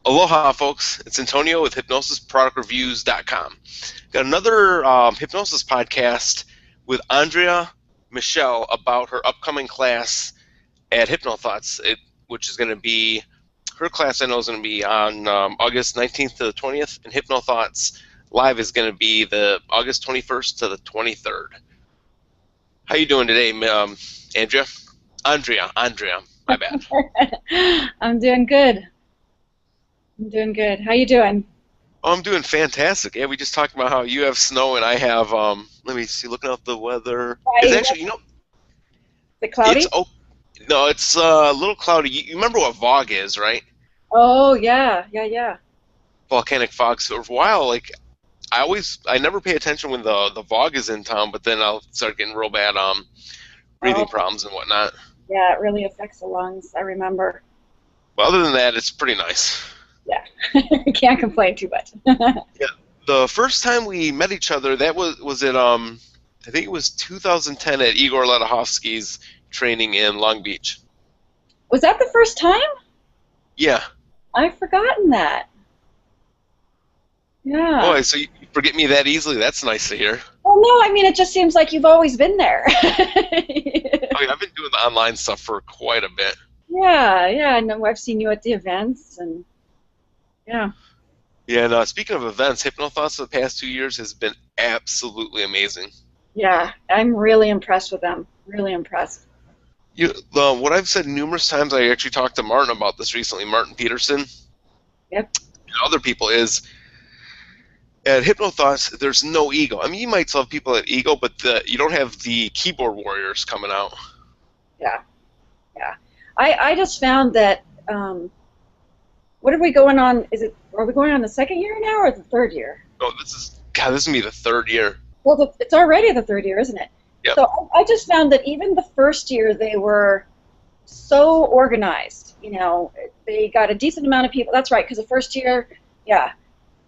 Aloha, folks. It's Antonio with HypnosisProductReviews.com. Got another hypnosis podcast with Andrea Michelle about her upcoming class at Hypno Thoughts, which is going to be, her class I know is going to be on August 19th to the 20th, and Hypno Thoughts Live is going to be the August 21st to the 23rd. How you doing today, Andrea? Andrea, my bad. I'm doing good. How you doing? Oh, I'm doing fantastic. Yeah, we just talked about how you have snow and I have, let me see, looking out the weather. It's actually, Is it cloudy? No, it's a little cloudy. You remember what fog is, right? Oh, yeah. Volcanic fog. So for a while, like, I never pay attention when the fog is in town, but then I'll start getting real bad breathing problems and whatnot. Yeah, it really affects the lungs, I remember. But other than that, it's pretty nice. Yeah, can't complain too much. Yeah, the first time we met each other, that was at I think it was 2010 at Igor Training training in Long Beach. Was that the first time? Yeah. I've forgotten that. Yeah. Boy, so you forget me that easily. That's nice to hear. Well, no, I mean, it just seems like you've always been there. I mean, I've been doing the online stuff for quite a bit. Yeah, I know. I've seen you at the events, and yeah. Yeah, and speaking of events, Hypno Thoughts for the past 2 years has been absolutely amazing. Yeah, I'm really impressed with them. Really impressed. What I've said numerous times, I actually talked to Martin about this recently, Martin Peterson. Yep. And other people is, at Hypno Thoughts, there's no ego. I mean, you might still have people at ego, but you don't have the keyboard warriors coming out. Yeah. I just found that, what are we going on? Are we going on the second year now or the third year? Oh, this is going to be the third year. Well, it's already the third year, isn't it? Yep. So I just found that even the first year they were so organized. You know, they got a decent amount of people. That's right, because the first year, yeah.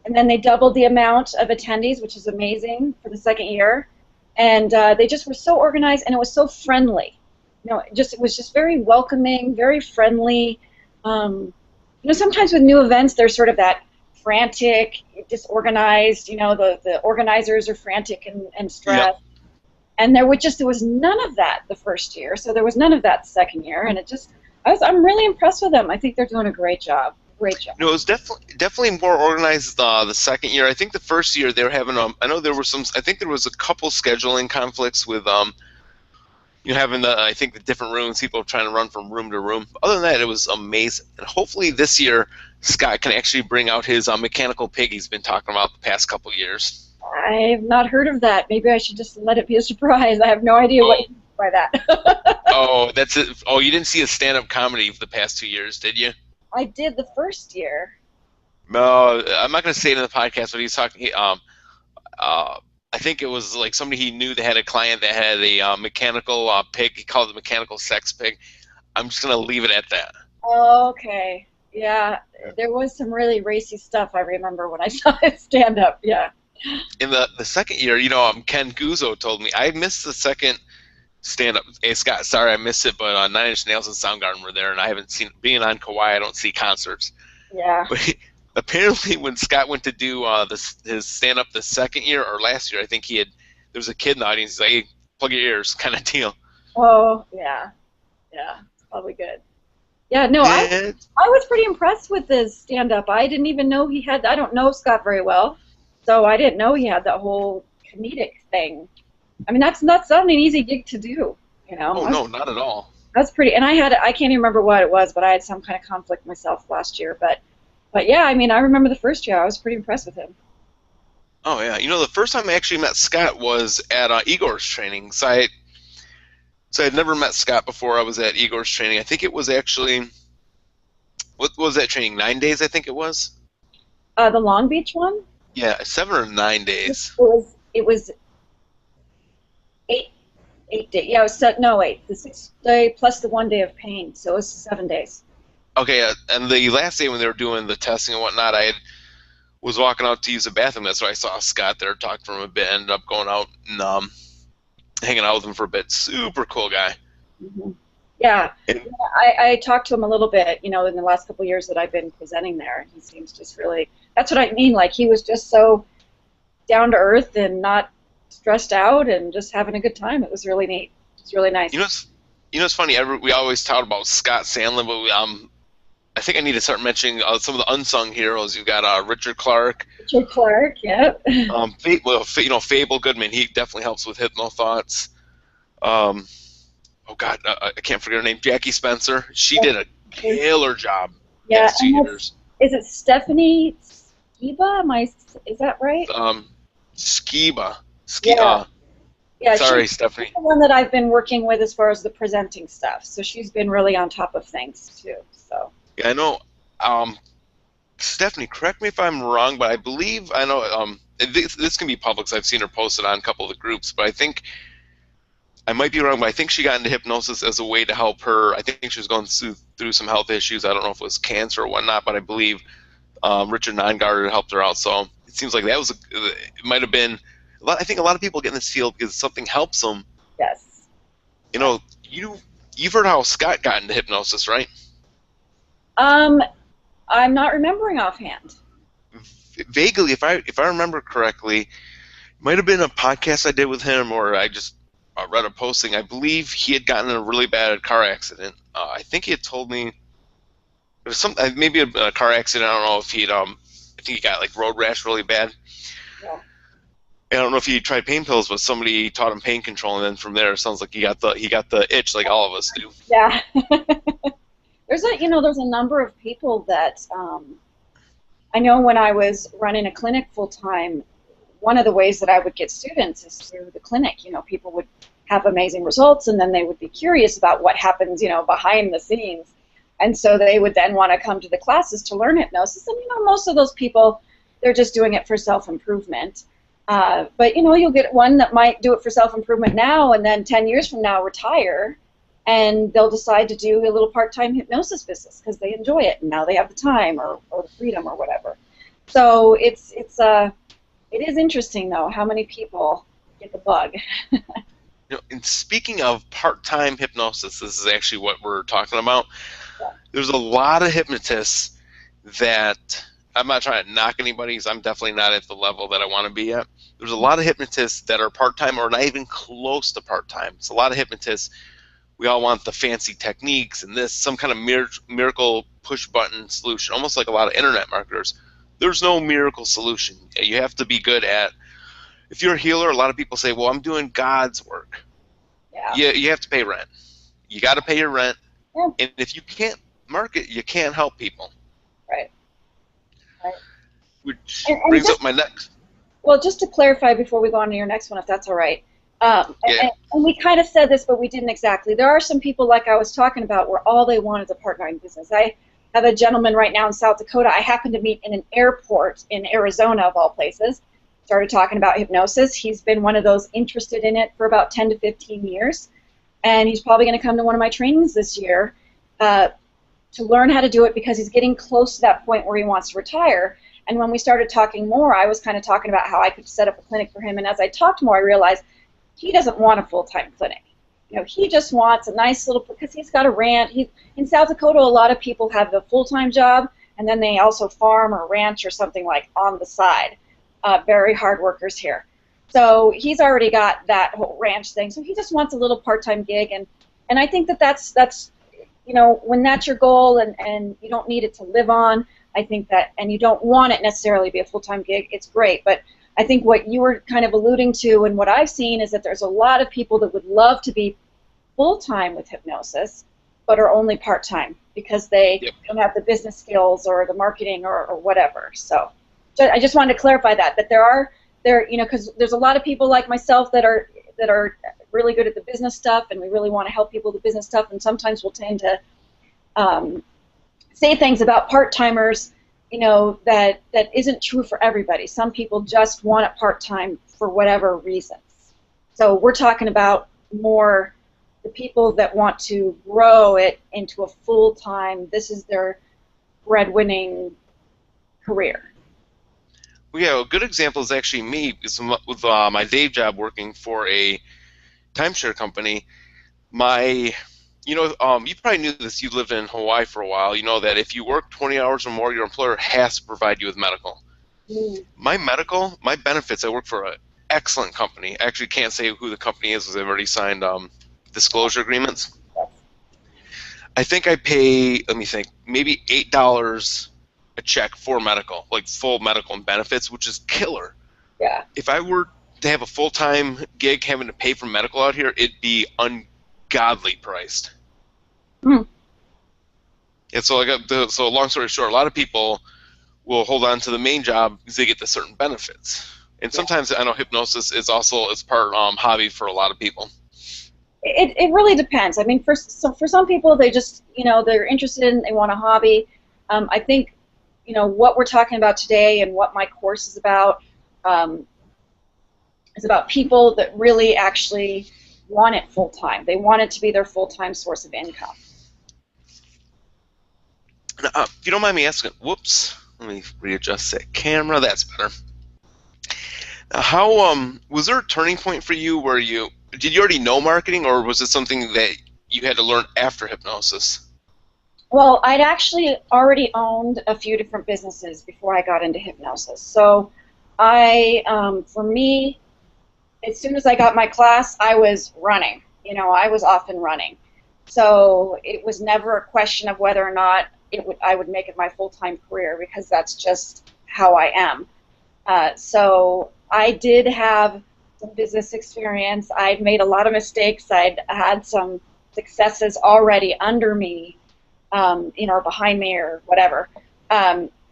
And then they doubled the amount of attendees, which is amazing for the second year. And they just were so organized, and it was so friendly. You know, it was just very welcoming, very friendly. You know, sometimes with new events, there's sort of that frantic, disorganized. You know, the organizers are frantic and stressed. Yep. And there was none of that the first year, so there was none of that the second year, and I'm really impressed with them. I think they're doing a great job. Great job. No, it was definitely more organized the second year. I think the first year they were having I know there were I think there was a couple scheduling conflicts with having I think the different rooms, people trying to run from room to room. Other than that, it was amazing. And hopefully this year Scott can actually bring out his mechanical pig he's been talking about the past couple years. I've not heard of that. Maybe I should just let it be a surprise. I have no idea what you mean by that. Oh, that's it. Oh, you didn't see a stand-up comedy for the past 2 years, did you? I did the first year. No, I'm not going to say it in the podcast, but he's talking. I think it was like somebody he knew that had a client that had a mechanical pig. He called it a mechanical sex pig. I'm just going to leave it at that. Okay. Yeah, there was some really racy stuff, I remember, when I saw it stand up. Yeah. In the second year, Ken Guzzo told me I missed the second stand-up. Hey, Scott, sorry I missed it, but Nine Inch Nails and Soundgarden were there, and I haven't seen being on Kauai. I don't see concerts. Yeah. But apparently, when Scott went to do his stand-up the second year or last year, I think there was a kid in the audience. He's like, "Hey, plug your ears," kind of deal. Oh yeah, it's probably good. Yeah, no, I was pretty impressed with his stand-up. I didn't even know he had. I don't know Scott very well. So I didn't know he had that whole comedic thing. I mean, that's not an easy gig to do, you know. Oh, no, not at all. That's pretty, and I can't even remember what it was, but I had some kind of conflict myself last year. But yeah, I mean, I remember the first year. I was pretty impressed with him. Oh, yeah. The first time I actually met Scott was at Igors Training. So I had never met Scott before I was at Igors Training. I think it was actually, what was that training, 9 days, I think it was? The Long Beach one? Yeah, 7 or 9 days. It was 8 days. Yeah, it was 8. The 6th day plus the 1 day of pain, so it was 7 days. Okay, and the last day when they were doing the testing and whatnot, I was walking out to use the bathroom. That's why I saw Scott there, talked to him a bit, ended up going out and hanging out with him for a bit. Super cool guy. Mm-hmm. Yeah. And I talked to him a little bit, in the last couple of years that I've been presenting there. He seems just really, that's what I mean. Like, he was just so down to earth and not stressed out and just having a good time. It was really neat. It's really nice. it's funny. We always talk about Scott Sandlin, but I think I need to start mentioning some of the unsung heroes. You've got Richard Clark. Richard Clark, yep. Fable Goodman. He definitely helps with hypno thoughts. Oh God, I can't forget her name. Jackie Spencer. She did a killer job. Yeah, as tutors. Is it Stephanie Skiba? Is that right? Skiba. Yeah. Yeah, Sorry, she's Stephanie. the one that I've been working with as far as the presenting stuff. So she's been really on top of things too. So. Yeah, I know. Stephanie, correct me if I'm wrong, but I know. This can be Publix. I've seen her posted on a couple of the groups, but I think I might be wrong. But I think she got into hypnosis as a way to help her. I think she was going through some health issues. I don't know if it was cancer or whatnot, but I believe Richard Nongarter helped her out. So it seems like it might have been. I think a lot of people get in this field because something helps them. Yes. You've heard how Scott got into hypnosis, right? I'm not remembering offhand. Vaguely, if I remember correctly, it might have been a podcast I did with him, or I just read a posting. I believe he had gotten in a really bad car accident. I think he had told me it was maybe a car accident. I don't know if I think he got like road rash really bad. Yeah. I don't know if he tried pain pills, but somebody taught him pain control, and then from there, it sounds like he got the itch like all of us do. Yeah. There's a number of people that I know when I was running a clinic full time. One of the ways that I would get students is through the clinic. People would have amazing results, and then they would be curious about what happens, behind the scenes, and so they would then want to come to the classes to learn hypnosis. And most of those people, they're just doing it for self-improvement. But you'll get one that might do it for self-improvement now, and then 10 years from now retire, and they'll decide to do a little part-time hypnosis business because they enjoy it, and now they have the time or the freedom or whatever. So it is interesting though how many people get the bug. And speaking of part-time hypnosis, this is actually what we're talking about. Yeah. There's a lot of hypnotists that I'm not trying to knock anybody, because I'm definitely not at the level that I want to be at. There's a lot of hypnotists that are part-time or not even close to part-time. It's a lot of hypnotists. We all want the fancy techniques and some kind of miracle push-button solution, almost like a lot of internet marketers. There's no miracle solution. You have to be good at. If you're a healer, a lot of people say, well, I'm doing God's work. Yeah. You have to pay rent. You got to pay your rent. Yeah. And if you can't market, you can't help people. Right. Which brings up my next. Well, just to clarify before we go on to your next one, if that's all right. Yeah. And we kind of said this, but we didn't exactly. There are some people, like I was talking about, where all they want is a part-time business. I have a gentleman right now in South Dakota I happened to meet in an airport in Arizona, of all places. Started talking about hypnosis. He's been one of those interested in it for about 10 to 15 years. And he's probably going to come to one of my trainings this year to learn how to do it, because he's getting close to that point where he wants to retire. And when we started talking more, I was kind of talking about how I could set up a clinic for him. And as I talked more, I realized he doesn't want a full-time clinic. He just wants a nice little, because he's got a ranch. In South Dakota, a lot of people have the full-time job, and then they also farm or ranch or something like on the side. Very hard workers here. So he's already got that whole ranch thing. So he just wants a little part-time gig, and I think that's when that's your goal and you don't need it to live on, I think that, and you don't want it necessarily to be a full-time gig, it's great. But I think what you were kind of alluding to and what I've seen is that there's a lot of people that would love to be full-time with hypnosis but are only part-time because they don't have the business skills or the marketing or whatever. So I just wanted to clarify that because there's a lot of people like myself that are really good at the business stuff, and we really want to help people with the business stuff, and sometimes we'll tend to say things about part-timers that isn't true for everybody. Some people just want it part-time for whatever reasons. So we're talking about more the people that want to grow it into a full-time, this is their breadwinning career. Well, yeah, a good example is actually me, with my day job working for a timeshare company. My You probably knew this. You lived in Hawaii for a while. You know that if you work 20 hours or more, your employer has to provide you with medical. Mm. My benefits, I work for an excellent company. I actually can't say who the company is because I've already signed disclosure agreements. I think I pay, let me think, maybe $8 a check for medical, like full medical and benefits, which is killer. Yeah. If I were to have a full-time gig having to pay for medical out here, it'd be ungodly priced. Mm. And so, so long story short, a lot of people will hold on to the main job because they get the certain benefits. And sometimes I know hypnosis is also it's part hobby for a lot of people. It really depends. I mean, for some people, they just, they're interested in, they want a hobby. I think, what we're talking about today and what my course is about people that really actually want it full-time. They want it to be their full-time source of income. Now, if you don't mind me asking, whoops, let me readjust that camera. That's better. Now, how was there a turning point for you where did you already know marketing, or was it something that you had to learn after hypnosis? Well, I'd actually already owned a few different businesses before I got into hypnosis. So for me, as soon as I got my class, I was running. I was off and running. So it was never a question of whether or not I would make it my full-time career, because that's just how I am. So I did have some business experience. I'd made a lot of mistakes. I'd had some successes already under me, behind me or whatever,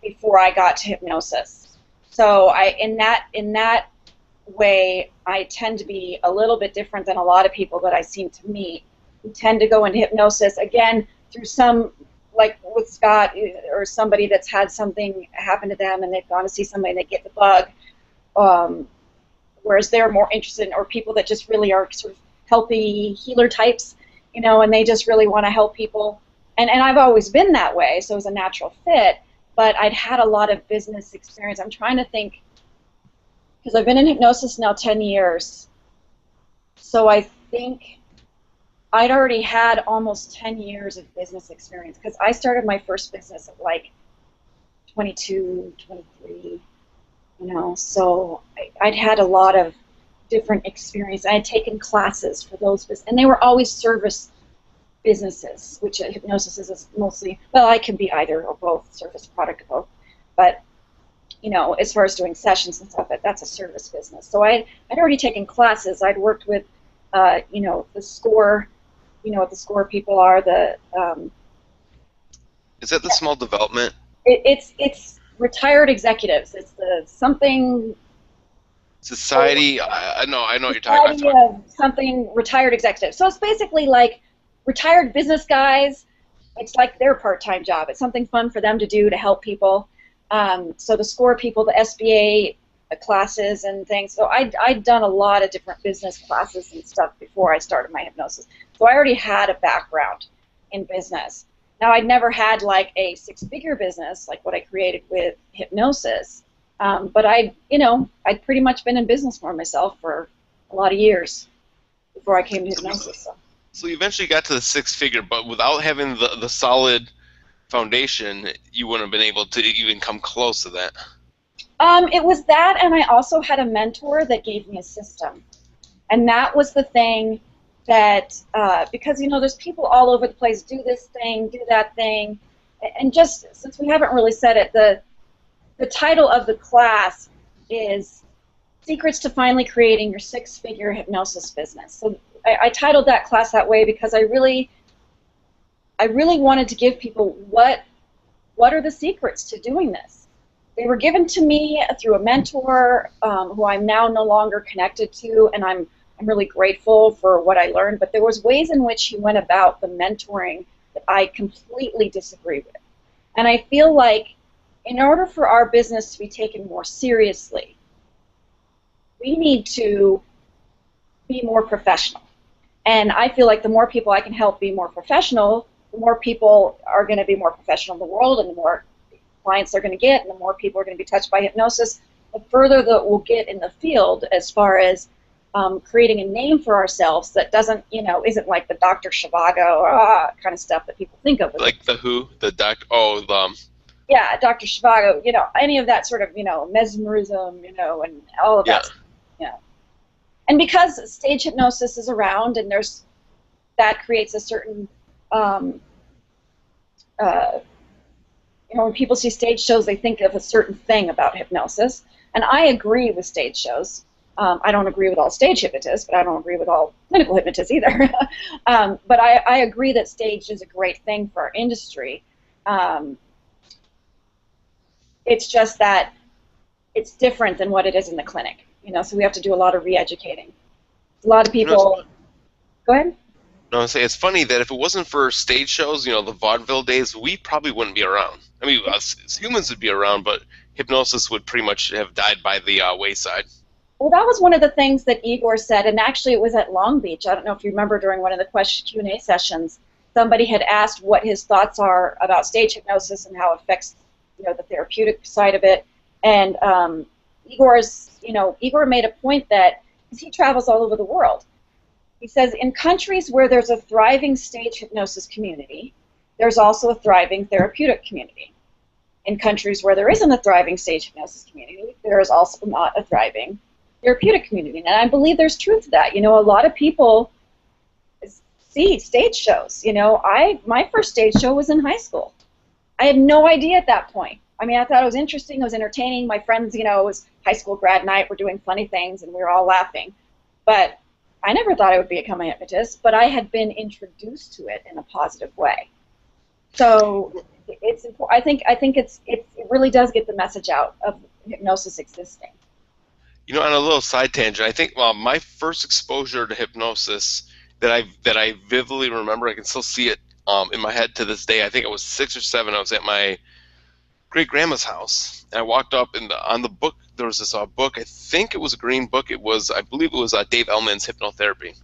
before I got to hypnosis. So in that way, I tend to be a little bit different than a lot of people that I seem to meet who tend to go into hypnosis, again, through some, like with Scott, or somebody that's had something happen to them and they've gone to see somebody and they get the bug, whereas they're more interested in, or people that just really are sort of healthy healer types, and they just really want to help people. And I've always been that way, so it was a natural fit, but I'd had a lot of business experience. I'm trying to think, because I've been in hypnosis now 10 years, so I think I'd already had almost 10 years of business experience, because I started my first business at like 22, 23, so I'd had a lot of different experience. I had taken classes for those businesses, and they were always service businesses, which hypnosis is mostly, well, I can be either or both, service, product, or both, but as far as doing sessions and stuff, that's a service business. So I'd already taken classes. I'd worked with, the SCORE, what the SCORE people are. Is that the small development? It's retired executives. It's the something. Society. I know what you're talking about. Something retired executives. So it's basically like retired business guys. It's like their part-time job. It's something fun for them to do to help people. So the SCORE people, the SBA classes and things. So I'd done a lot of different business classes and stuff before I started my hypnosis. So I already had a background in business. Now, I'd never had like a six-figure business like what I created with hypnosis, but I'd pretty much been in business for myself for a lot of years before I came to hypnosis. So you eventually got to the six-figure, but without having the solid foundation, you wouldn't have been able to even come close to that. It was that, and I also had a mentor that gave me a system, and that was the thing that, because there's people all over the place, do this thing, do that thing, and just since we haven't really said it, the title of the class is Secrets to Finally Creating Your Six-Figure Hypnosis Business. So I titled that class that way because I really wanted to give people what are the secrets to doing this. They were given to me through a mentor who I'm now no longer connected to, and I'm really grateful for what I learned, but there was ways in which he went about the mentoring that I completely disagree with. And I feel like in order for our business to be taken more seriously, we need to be more professional. And I feel like the more people I can help be more professional, the more people are going to be more professional in the world, and the more clients they're going to get, and the more people are going to be touched by hypnosis, the further that we'll get in the field as far as creating a name for ourselves that doesn't, isn't like the Dr. Zhivago kind of stuff that people think of. Like the who, the doc, oh, the Yeah, Dr. Zhivago, any of that sort of, mesmerism, and all of yeah. that, And because stage hypnosis is around, and that creates a certain, when people see stage shows, they think of a certain thing about hypnosis. And I agree with stage shows. I don't agree with all stage hypnotists, but I don't agree with all clinical hypnotists either. But I agree that stage is a great thing for our industry. It's just that it's different than what it is in the clinic. So we have to do a lot of re-educating. A lot of people... Go ahead. No, I say it's funny that if it wasn't for stage shows, the vaudeville days, we probably wouldn't be around. I mean, us as humans would be around, but hypnosis would pretty much have died by the wayside. Well, that was one of the things that Igor said, and actually it was at Long Beach. I don't know if you remember during one of the Q&A sessions, somebody had asked what his thoughts are about stage hypnosis and how it affects, the therapeutic side of it. And Igor made a point that, because he travels all over the world, he says in countries where there's a thriving stage hypnosis community, there's also a thriving therapeutic community. In countries where there isn't a thriving stage hypnosis community, there is also not a thriving therapeutic community. And I believe there's truth to that. A lot of people see stage shows. My first stage show was in high school. I had no idea at that point. I mean, I thought it was interesting, it was entertaining. My friends, it was high school grad night, we're doing funny things, and we were all laughing. But I never thought I would become a hypnotist, but I had been introduced to it in a positive way. So it's important. I think it really does get the message out of hypnosis existing. On a little side tangent, I think my first exposure to hypnosis that I vividly remember, I can still see it in my head to this day. I think I was 6 or 7. I was at my great grandma's house, and I walked up, and on the book there was this book. I think it was a green book. I believe it was Dave Ellman's Hypnotherapy.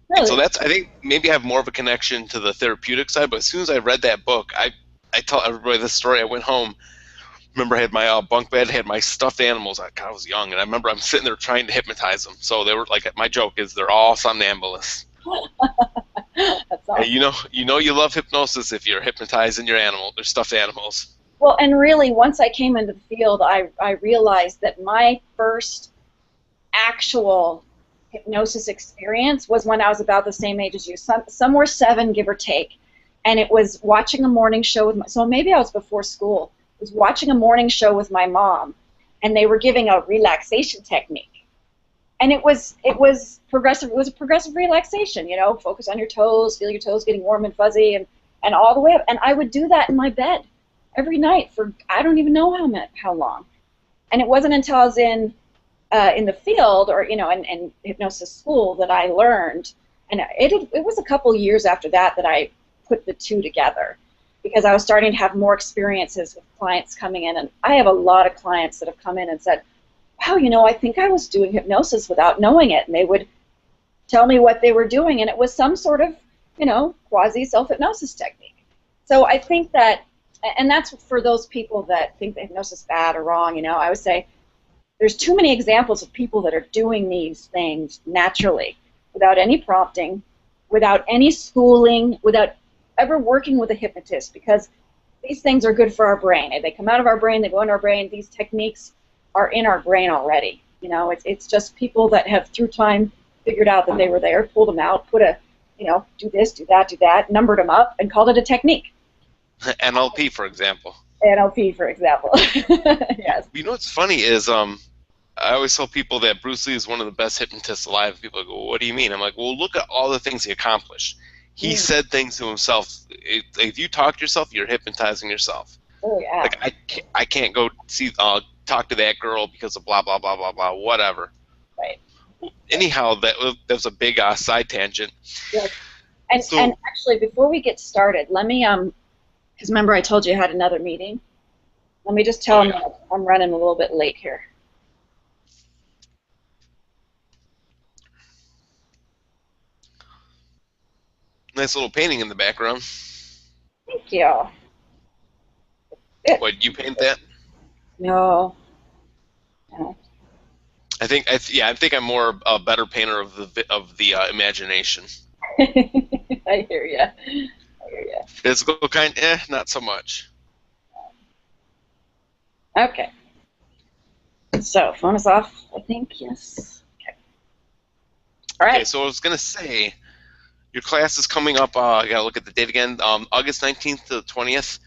Really? And so I think maybe I have more of a connection to the therapeutic side. But as soon as I read that book, I tell everybody this story. I went home. Remember, I had my bunk bed, had my stuffed animals. I was young, and I remember I'm sitting there trying to hypnotize them. So they were like, my joke is they're all somnambulists. That's awesome. And you love hypnosis if you're hypnotizing your stuffed animals. Well, and really, once I came into the field, I realized that my first actual hypnosis experience was when I was about the same age as you, somewhere 7, give or take, and it was watching a morning show so maybe I was before school. I was watching a morning show with my mom, and they were giving a relaxation technique, and it was progressive. It was a progressive relaxation. Focus on your toes, feel your toes getting warm and fuzzy, and all the way up. And I would do that in my bed every night for I don't even know how long. And it wasn't until I was in the field or in hypnosis school that I learned, and it was a couple years after that I put the two together, because I was starting to have more experiences with clients coming in, and I have a lot of clients that have come in and said, wow, I think I was doing hypnosis without knowing it, and they would tell me what they were doing, and it was some sort of quasi self-hypnosis technique. So I think that, and that's for those people that think that hypnosis is bad or wrong, I would say there's too many examples of people that are doing these things naturally, without any prompting, without any schooling, without ever working with a hypnotist, because these things are good for our brain. They come out of our brain, they go into our brain. These techniques are in our brain already. It's just people that have, through time, figured out that they were there, pulled them out, put do this, do that, numbered them up, and called it a technique. NLP, for example. NLP, for example. Yes. What's funny is I always tell people that Bruce Lee is one of the best hypnotists alive. People go, well, what do you mean? I'm like, well, look at all the things he accomplished. He said things to himself. If you talk to yourself, you're hypnotizing yourself. Oh, yeah. Like, I can't go talk to that girl because of blah, blah, blah, blah, blah, whatever. Right. Anyhow, that was a big side tangent. Yes. And actually, before we get started, let me, because remember I told you I had another meeting. Let me just tell them I'm running a little bit late here. Nice little painting in the background. Thank you. What, you paint that? No. I think I'm more a better painter of the imagination. I hear you. I hear you. Physical kind, not so much. Okay. So, phone is off, I think. Yes. Okay. All right. Okay, so I was gonna say, your class is coming up. I gotta look at the date again. August 19th to the 20th.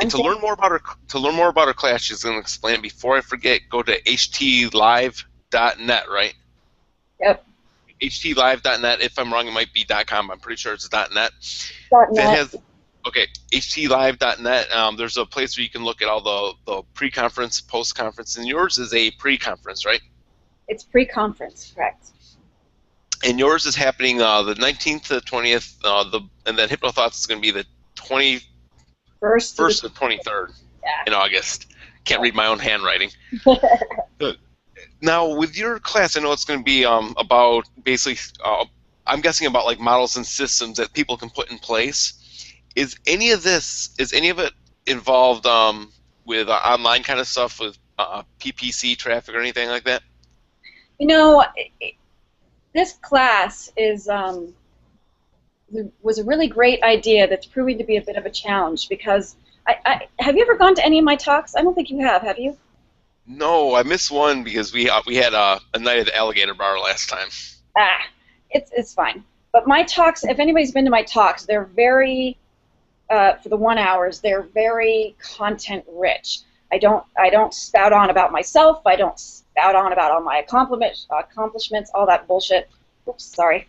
And to learn more about her class, she's gonna explain it. Before I forget, go to htlive.net, right? Yep. htlive.net. If I'm wrong, it might be .com. I'm pretty sure it's .net. .net. Okay, htlive.net. There's a place where you can look at all the pre-conference, post-conference, and yours is a pre-conference, right? It's pre-conference, correct. And yours is happening the 19th to the 20th, and then Hypno Thoughts is going to be the 21st to the 23rd in August. Can't read my own handwriting. Now, with your class, I know it's going to be about basically, I'm guessing about like models and systems that people can put in place. Is any of it involved with online kind of stuff, with PPC traffic or anything like that? You know, this class was a really great idea that's proving to be a bit of a challenge because have you ever gone to any of my talks? I don't think you have you? No, I missed one because we had a night at the Alligator Bar last time. It's fine. But my talks, if anybody's been to my talks, they're very for the 1 hour, they're very content rich. I don't spout on about myself. I don't spout on about all my accomplishments, all that bullshit. Oops, sorry.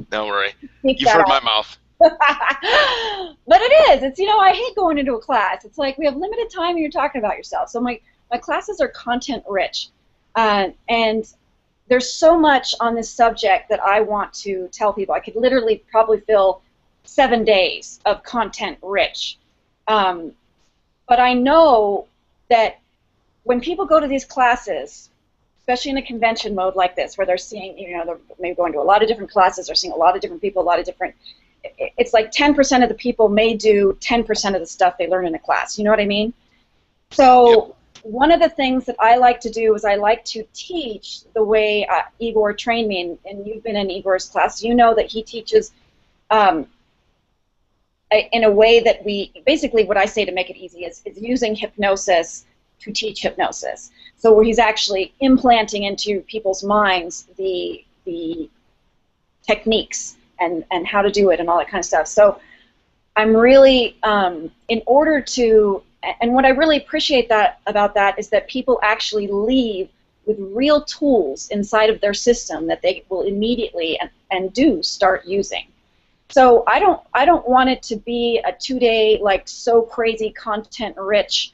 Don't worry. You've heard my mouth. But it is. It's, I hate going into a class. It's like we have limited time and you're talking about yourself. So my classes are content rich. And there's so much on this subject that I want to tell people. I could literally probably fill 7 days of content rich. But I know that when people go to these classes, especially in a convention mode like this, where they're seeing, they're maybe going to a lot of different classes, or seeing a lot of different people, it's like 10% of the people may do 10% of the stuff they learn in a class. You know what I mean? So one of the things that I like to do is I like to teach the way Igor trained me, and you've been in Igor's class. You know that he teaches in a way that basically what I say to make it easy is using hypnosis to teach hypnosis. So where he's actually implanting into people's minds the techniques and how to do it and all that kind of stuff. So I'm really, in order to, and what I really appreciate about that is that people actually leave with real tools inside of their system that they will immediately and do start using. So I don't want it to be a 2-day like so crazy content rich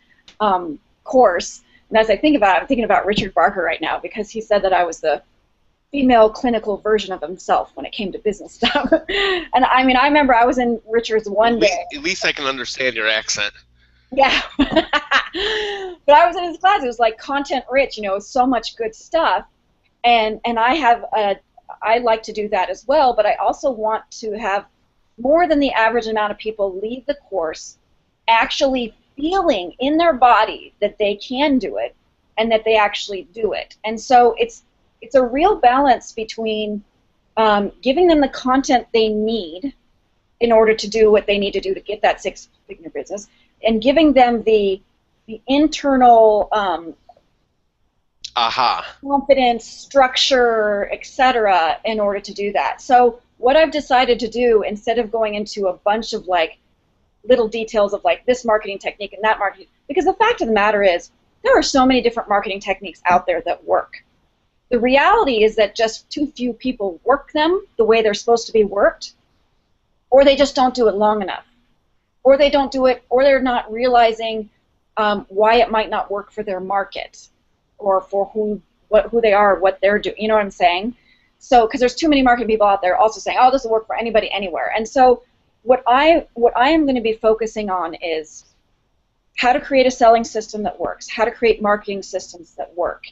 course. And as I think about it, I'm thinking about Richard Barker right now because he said that I was the female clinical version of himself when it came to business stuff. And I mean, I remember I was in Richard's one day. At least I can understand your accent. Yeah. But I was in his class. It was like content rich, so much good stuff. And I like to do that as well, but I also want to have more than the average amount of people leave the course actually feeling in their body that they can do it and that they actually do it. And so it's a real balance between giving them the content they need in order to do what they need to do to get that six-figure business, and giving them the internal confidence, structure, etc., in order to do that. So what I've decided to do, instead of going into a bunch of like little details of like this marketing technique and that marketing, because the fact of the matter is there are so many different marketing techniques out there that work. The reality is that just too few people work them the way they're supposed to be worked, or they just don't do it long enough, or they don't do it, or they're not realizing why it might not work for their market, or for who they are, what they're doing. You know what I'm saying? So, because there's too many marketing people out there also saying, oh, this will work for anybody, anywhere. And so, what I am going to be focusing on is how to create a selling system that works, how to create marketing systems that work,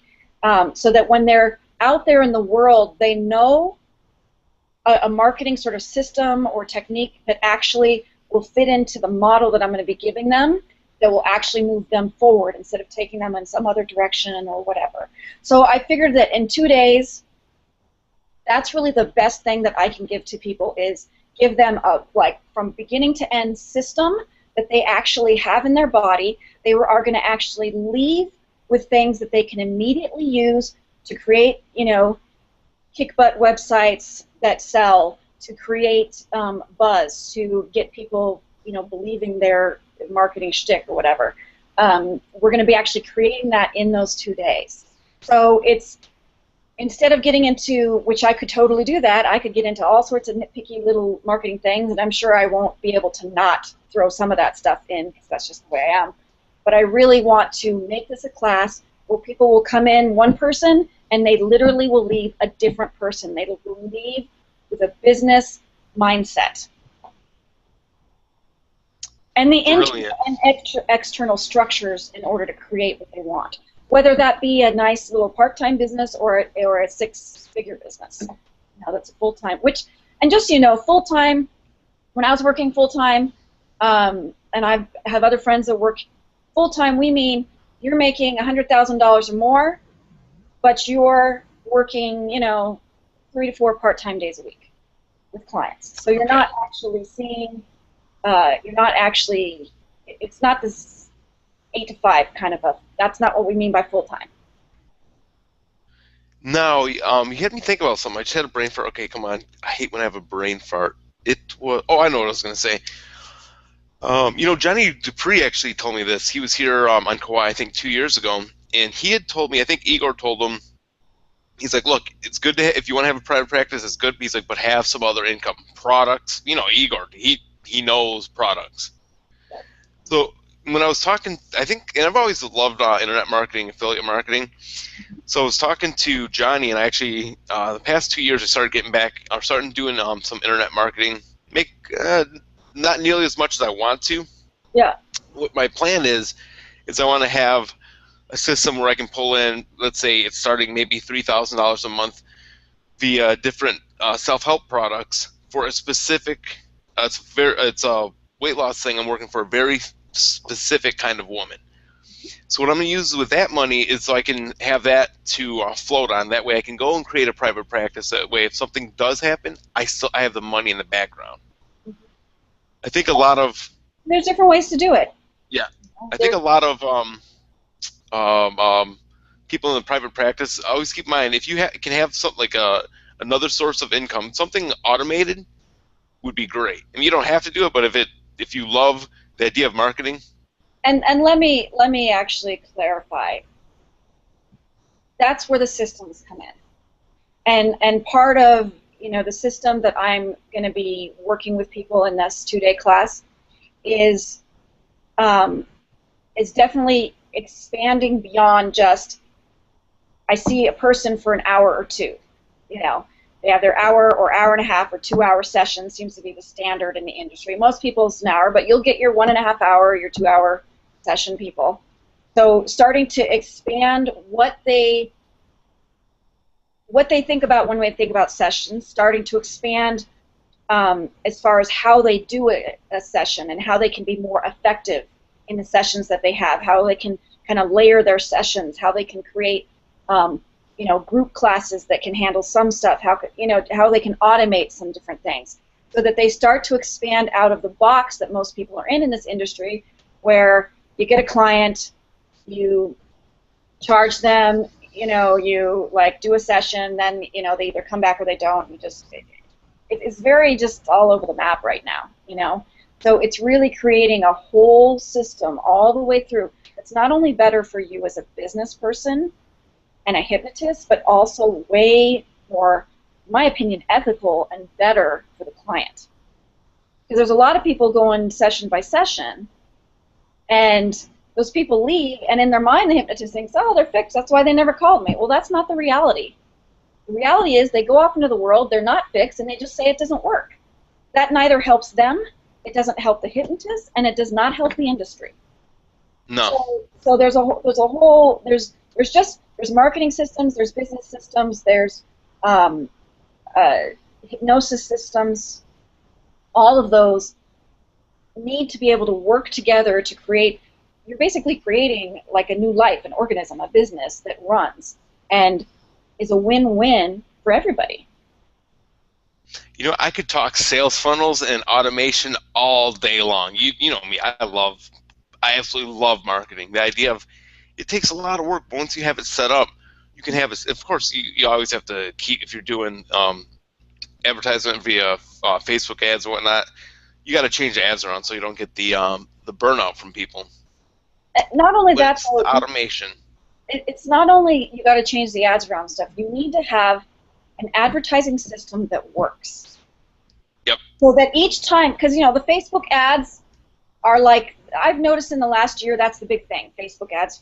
so that when they're out there in the world, they know a marketing sort of system or technique that actually will fit into the model that I'm going to be giving them, that will actually move them forward instead of taking them in some other direction or whatever. So I figured that in 2 days, that's really the best thing that I can give to people, is give them a, like, from beginning to end system that they actually have in their body. They are going to actually leave with things that they can immediately use to create, you know, kick butt websites that sell, to create buzz, to get people, you know, believing their marketing shtick or whatever. We're going to be actually creating that in those 2 days. So it's, instead of getting into, which I could totally do that, I could get into all sorts of nitpicky little marketing things, and I'm sure I won't be able to not throw some of that stuff in, because that's just the way I am. But I really want to make this a class where people will come in, one person, and they literally will leave a different person. They will leave with a business mindset. And the internal and external structures in order to create what they want. Whether that be a nice little part-time business or a 6-figure business. Now that's a full-time, which, and just so you know, full-time, when I was working full-time, and I have other friends that work full-time, we mean you're making $100,000 or more, but you're working, you know, 3 to 4 part-time days a week with clients. So you're not actually seeing, you're not actually, it's not this 8 to 5 kind of a, that's not what we mean by full-time. Now, you had me think about something. I just had a brain fart. Okay, come on. I hate when I have a brain fart. It was, oh, I know what I was going to say. You know, Johnny Dupree actually told me this. He was here on Kauai, I think, 2 years ago, and he had told me, I think Igor told him, he's like, look, it's good to, if you want to have a private practice, it's good. He's like, but have some other income. Products, you know, Igor, he knows products. So when I was talking, I think, and I've always loved internet marketing, affiliate marketing. So I was talking to Johnny, and I actually, the past 2 years, I started getting back, I'm starting doing some internet marketing. Make not nearly as much as I want to. Yeah. What my plan is I want to have a system where I can pull in, let's say it's starting maybe $3,000 a month via different self-help products for a specific, it's a weight loss thing. I'm working for a very specific kind of woman. So what I'm going to use with that money is so I can have that to float on. That way I can go and create a private practice. That way if something does happen, I have the money in the background. I think a lot of... There's different ways to do it. Yeah. I think a lot of people in the private practice, always keep in mind, if you can have something like another source of income, something automated would be great. I mean, you don't have to do it, but if you love the idea of marketing... And let me actually clarify. That's where the systems come in. And part of, you know, the system that I'm going to be working with people in this 2-day class is definitely expanding beyond just, I see a person for an hour or two. You know, they have their hour or hour and a half or 2-hour session, seems to be the standard in the industry. Most people it's an hour, but you'll get your 1.5 hour, your 2-hour session people. So starting to expand what they think about when we think about sessions, starting to expand as far as how they do a session and how they can be more effective in the sessions that they have, how they can kind of layer their sessions, how they can create you know, group classes that can handle some stuff, how they can automate some different things, so that they start to expand out of the box that most people are in this industry, where you get a client, you charge them, you know, you like do a session, then you know they either come back or they don't. You just it's very just all over the map right now, you know. So it's really creating a whole system all the way through. It's not only better for you as a business person and a hypnotist, but also way more, in my opinion, ethical and better for the client. Because there's a lot of people going session by session, and those people leave, and in their mind the hypnotist thinks, oh, they're fixed, that's why they never called me. Well, that's not the reality. The reality is they go off into the world, they're not fixed, and they just say it doesn't work. That neither helps them, it doesn't help the hypnotist, and it does not help the industry. No. So there's marketing systems, there's business systems, there's hypnosis systems. All of those need to be able to work together to create you're basically creating like a new life, an organism, a business that runs and is a win-win for everybody. You know, I could talk sales funnels and automation all day long. You know me, I absolutely love marketing. The idea of it takes a lot of work, but once you have it set up, you can have it. Of course, you always have to keep, if you're doing advertisement via Facebook ads and whatnot, you got to change the ads around so you don't get the burnout from people. Not only But that, it's the automation. It's not only you got to change the ads around stuff. You need to have an advertising system that works. Yep. So that each time, because you know the Facebook ads are like, I've noticed in the last year that's the big thing. Facebook ads,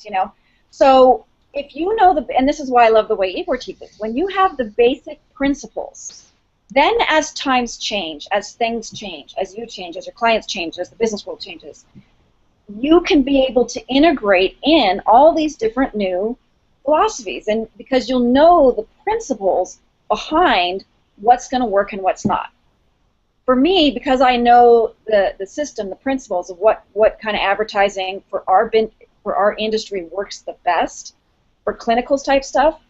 you know. So if you know and this is why I love the way Igor teaches, when you have the basic principles, then as times change, as things change, as you change, as your clients change, as the business world changes, you can be able to integrate in all these different new philosophies, and because you'll know the principles behind what's going to work and what's not. For me, because I know the system, the principles of what kind of advertising for our industry works the best for clinicals type stuff,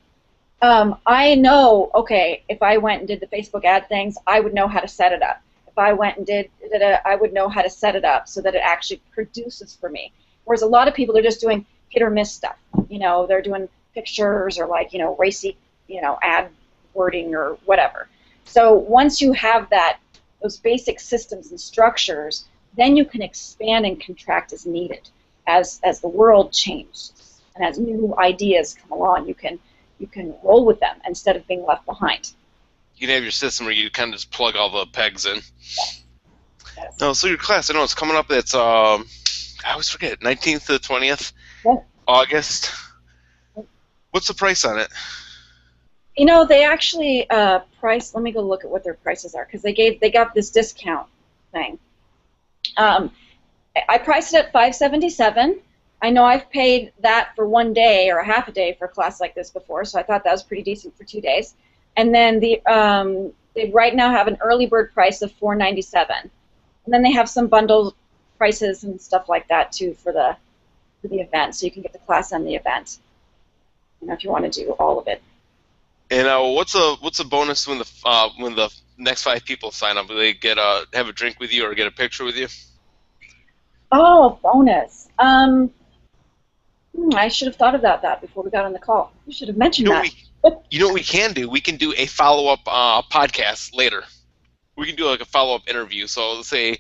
I know, okay, if I went and did the Facebook ad things, I would know how to set it up. If I went and did it, I would know how to set it up so that it actually produces for me. Whereas a lot of people are just doing hit or miss stuff. You know, they're doing pictures or like, you know, racy, you know, ad wording or whatever. So once you have those basic systems and structures, then you can expand and contract as needed. As the world changes and as new ideas come along, you can roll with them instead of being left behind. You can have your system where you kind of just plug all the pegs in. Yes. No, so your class, I know it's coming up. It's I always forget, 19th to 20th, August. What's the price on it? You know, they actually price. Let me go look at what their prices are because they got this discount thing. I priced it at $577. I know I've paid that for one day or a half a day for a class like this before, so I thought that was pretty decent for 2 days. And then they right now have an early bird price of $497, and then they have some bundle prices and stuff like that too for the event, so you can get the class and the event. You know, if you want to do all of it. And what's a bonus when the next 5 people sign up? Do they get have a drink with you or get a picture with you? Oh, bonus. I should have thought about that before we got on the call. You should have mentioned that. You know what we can do? We can do a follow-up podcast later. We can do like a follow-up interview. So let's say...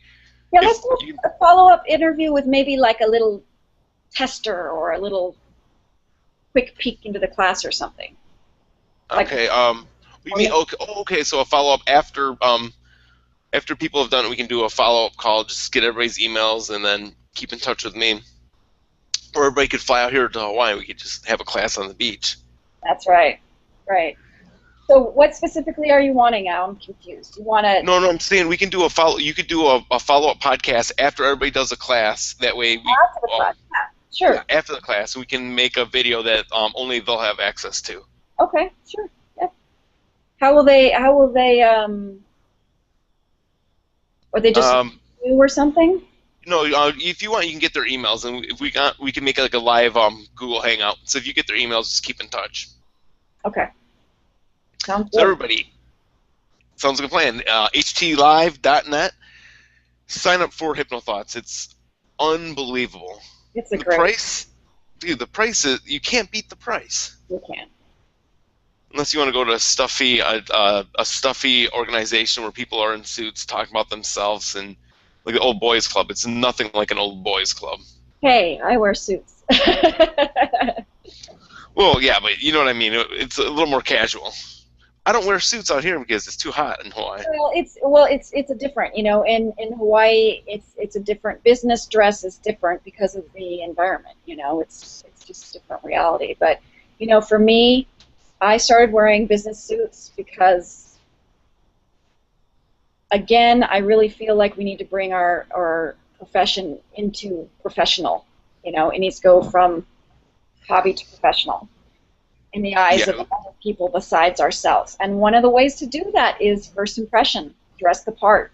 Yeah, let's do a follow-up interview with maybe like a little tester or a little quick peek into the class or something. Okay. Okay. So a follow-up after people have done it, we can do a follow-up call. Just get everybody's emails and then keep in touch with me. Or everybody could fly out here to Hawaii. We could just have a class on the beach. That's right. Right. So what specifically are you wanting now? I'm confused. You want to... No, I'm saying we can do a follow. You could do a follow-up podcast after everybody does a class. That way, after the class, yeah, sure. Yeah, after the class, we can make a video that only they'll have access to. Okay, sure. Yeah. How will they? Or they just do or something? No, if you want, you can get their emails, and if we can make like a live Google Hangout. So if you get their emails, just keep in touch. Okay. Sounds good. So everybody, sounds like a plan. htlive.net. Sign up for Hypno Thoughts. It's unbelievable. It's a the great price. Dude, the price is, you can't beat the price. You can't. Unless you want to go to a stuffy organization where people are in suits talking about themselves and like the old boys club. It's nothing like an old boys club. Hey, I wear suits. Well, yeah, but you know what I mean. It's a little more casual. I don't wear suits out here because it's too hot in Hawaii. Well, it's a different, you know, in Hawaii, it's a different. Business dress is different because of the environment. You know, it's just a different reality. But you know, for me, I started wearing business suits because, again, I really feel like we need to bring our profession into professional. You know, it needs to go from hobby to professional in the eyes of other people besides ourselves. And one of the ways to do that is first impression, dress the part.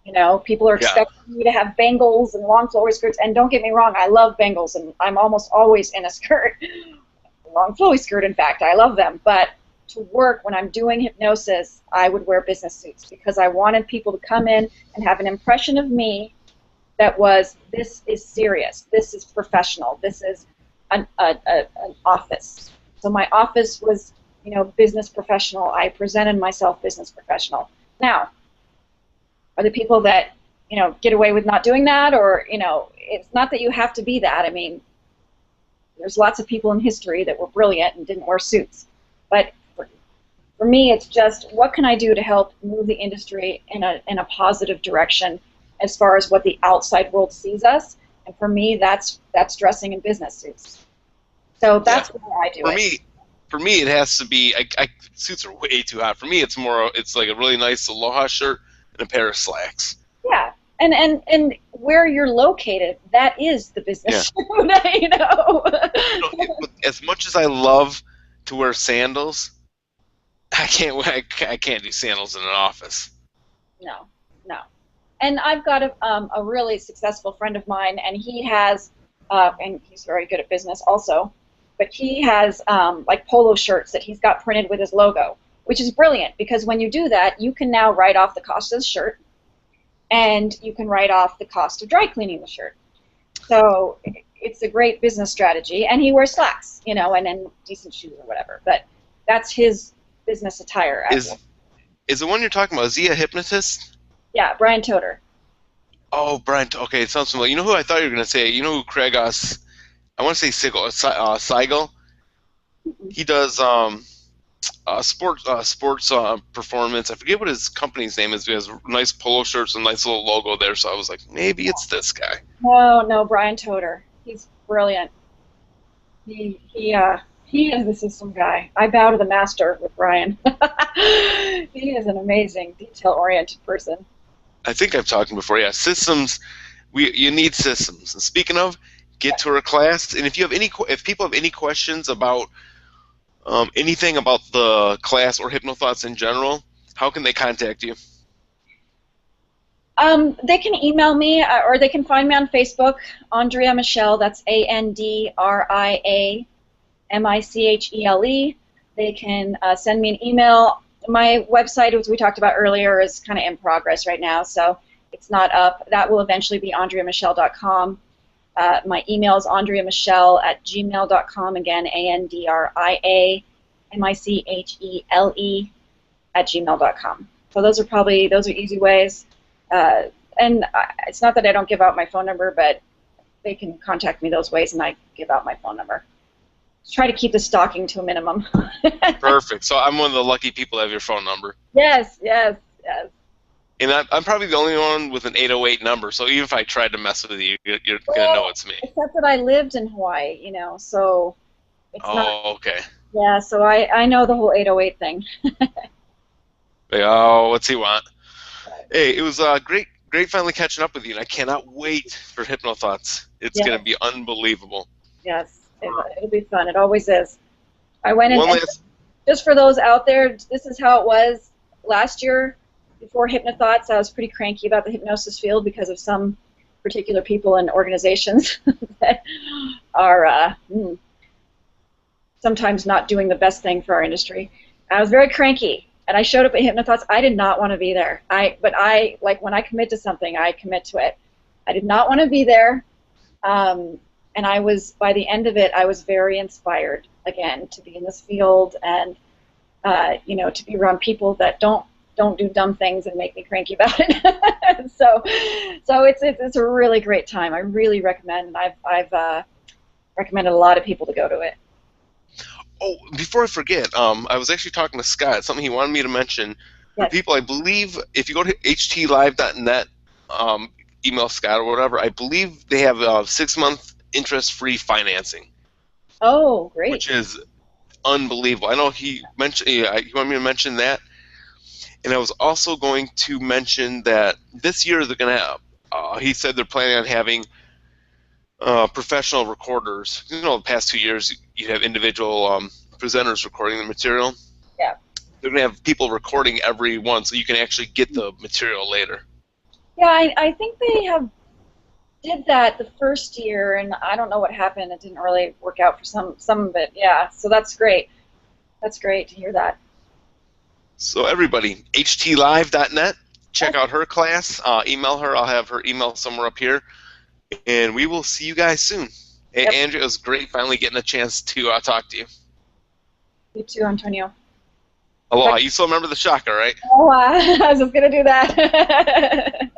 You know, people are Yeah. expecting me to have bangles and long flowy skirts, and don't get me wrong, I love bangles, and I'm almost always in a skirt, a long flowy skirt, in fact. I love them, but to work when I'm doing hypnosis, I would wear business suits because I wanted people to come in and have an impression of me that was, this is serious, this is professional, this is an office. So my office was, you know, business professional. I presented myself business professional. Now, are the people that, you know, get away with not doing that, or, you know, it's not that you have to be that. I mean, there's lots of people in history that were brilliant and didn't wear suits. But for me, it's just, what can I do to help move the industry in a positive direction as far as what the outside world sees us? And for me, that's dressing in business suits. So that's why I do it. For me, it has to be. Suits are way too hot. For me, it's more. It's like a really nice Aloha shirt and a pair of slacks. Yeah, and where you're located, that is the business suit, you know. As much as I love to wear sandals, I can't do sandals in an office. No. And I've got a really successful friend of mine, and he has, and he's very good at business also, but he has like polo shirts that he's got printed with his logo, which is brilliant because when you do that, you can now write off the cost of the shirt, and you can write off the cost of dry cleaning the shirt. So it's a great business strategy, and he wears slacks, you know, and then decent shoes or whatever. But that's his business attire. Is the one you're talking about? Is he a hypnotist? Yeah, Bryan Toder. Oh, Bryan. Okay, it sounds familiar. You know who I thought you were going to say? You know who Craig? I want to say Seigel. He does sports performance. I forget what his company's name is. He has nice polo shirts and nice little logo there. So I was like, maybe it's this guy. No, Bryan Toder. He's brilliant. He is the system guy. I bow to the master with Bryan. He is an amazing, detail-oriented person. I think I've talked before. Yeah, systems. You need systems. And speaking of, get to our class. And if people have any questions about anything about the class or HypnoThoughts in general, how can they contact you? They can email me, or they can find me on Facebook, Andria Michelle. That's ANDRIA Michele. They can send me an email. My website, as we talked about earlier, is kind of in progress right now, so it's not up. That will eventually be andriamichelle.com. My email is andriamichelle@gmail.com. Again, ANDRIAMICHELE@gmail.com. So those are easy ways. And it's not that I don't give out my phone number, but they can contact me those ways, and I give out my phone number. Try to keep the stalking to a minimum. Perfect. So I'm one of the lucky people that have your phone number. Yes. And I'm probably the only one with an 808 number, so even if I tried to mess with you, you're going to know it's me. Except that I lived in Hawaii, you know, so it's not... Oh, okay. Yeah, so I know the whole 808 thing. Oh, what's he want? Hey, it was great finally catching up with you, and I cannot wait for HypnoThoughts. It's going to be unbelievable. Yes, it'll be fun. It always is. I went in, just for those out there, this is how it was last year before HypnoThoughts. I was pretty cranky about the hypnosis field because of some particular people and organizations that are sometimes not doing the best thing for our industry. I was very cranky, and I showed up at HypnoThoughts. I did not want to be there. But like when I commit to something, I commit to it. I did not want to be there. And I was, by the end of it, I was very inspired, again, to be in this field and, you know, to be around people that don't do dumb things and make me cranky about it. so it's a really great time. I really recommend, and I've recommended a lot of people to go to it. Oh, before I forget, I was actually talking to Scott, something he wanted me to mention. For people, I believe, if you go to htlive.net, email Scott or whatever, I believe they have 6-month interest-free financing. Oh, great. Which is unbelievable. I know he mentioned, he wanted me to mention that. And I was also going to mention that this year they're going to have, he said they're planning on having professional recorders. You know, the past 2 years, you have individual presenters recording the material. Yeah. They're going to have people recording every one so you can actually get the material later. Yeah, I think they did that the first year, and I don't know what happened. It didn't really work out for some of it. Yeah, so that's great. That's great to hear that. So everybody, htlive.net, check Okay. out her class. Email her. I'll have her email somewhere up here. And we will see you guys soon. Hey, Yep. Andrea, it was great finally getting a chance to talk to you. You too, Antonio. Aloha. You still remember the shaka, right? Oh, I was just gonna do that.